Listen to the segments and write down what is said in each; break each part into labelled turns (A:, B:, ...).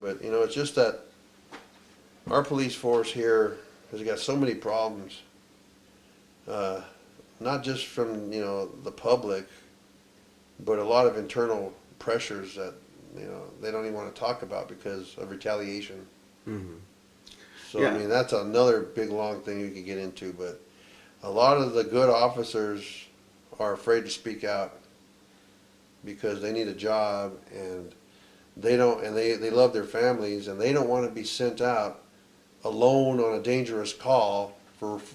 A: But, you know, it's just that our police force here has got so many problems. Not just from, you know, the public, but a lot of internal pressures that, you know, they don't even want to talk about because of retaliation.
B: Mm-hmm.
A: So,
B: Yeah.
A: I mean, that's another big, long thing you could get into, but a lot of the good officers are afraid to speak out because they need a job and they don't, and they love their families and they don't want to be sent out alone on a dangerous call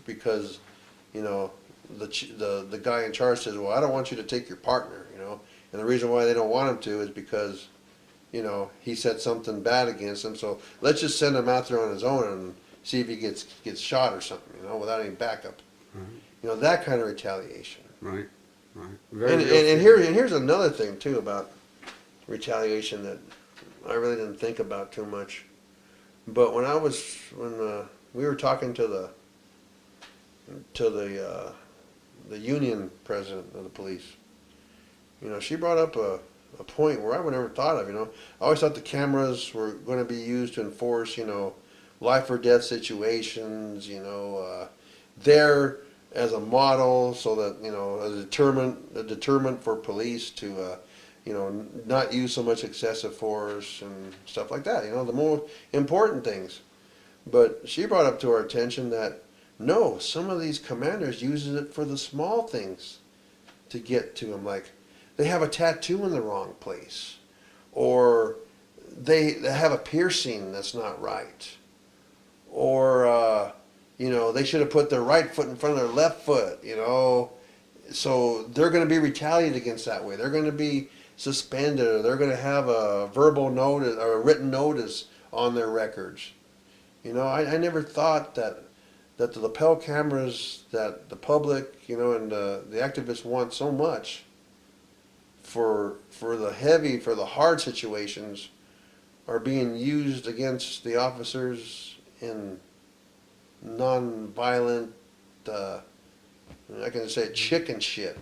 A: because, you know, the guy in charge says, well, I don't want you to take your partner, you know, and the reason why they don't want him to is because, you know, he said something bad against him, so let's just send him out there on his own and see if he gets shot or something, you know, without any backup.
B: Right.
A: You know, that kind of retaliation.
B: Right. Right.
A: And here's another thing too about retaliation that I really didn't think about too much. But when we were talking to the union president of the police, you know, she brought up a point where I would never thought of. You know, I always thought the cameras were going to be used to enforce, you know, life or death situations. You know, there as a model, so that, you know, a deterrent for police to, you know, not use so much excessive force and stuff like that. You know, the more important things. But she brought up to our attention that no, some of these commanders uses it for the small things to get to them, like they have a tattoo in the wrong place, or they have a piercing that's not right, or you know, they should have put their right foot in front of their left foot, you know, so they're going to be retaliated against that way. They're going to be suspended, or they're going to have a verbal notice or a written notice on their records. You know, I never thought that the lapel cameras that the public, you know, and the activists want so much for the hard situations are being used against the officers in non-violent, I can say chicken shit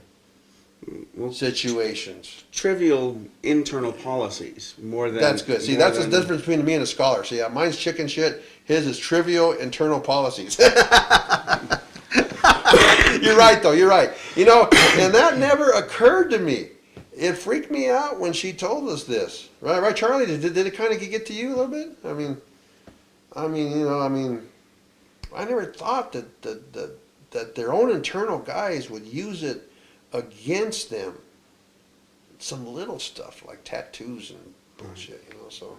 A: situations.
B: Trivial internal policies more than.
A: That's good. See, that's the difference between me and a scholar. See, mine's chicken shit. His is trivial internal policies. You're right, though. You're right. You know, and that never occurred to me. It freaked me out when she told us this. Right, Charlie? Did it kind of get to you a little bit? I mean, you know, I never thought that their own internal guys would use it against them. Some little stuff like tattoos and bullshit, you know. So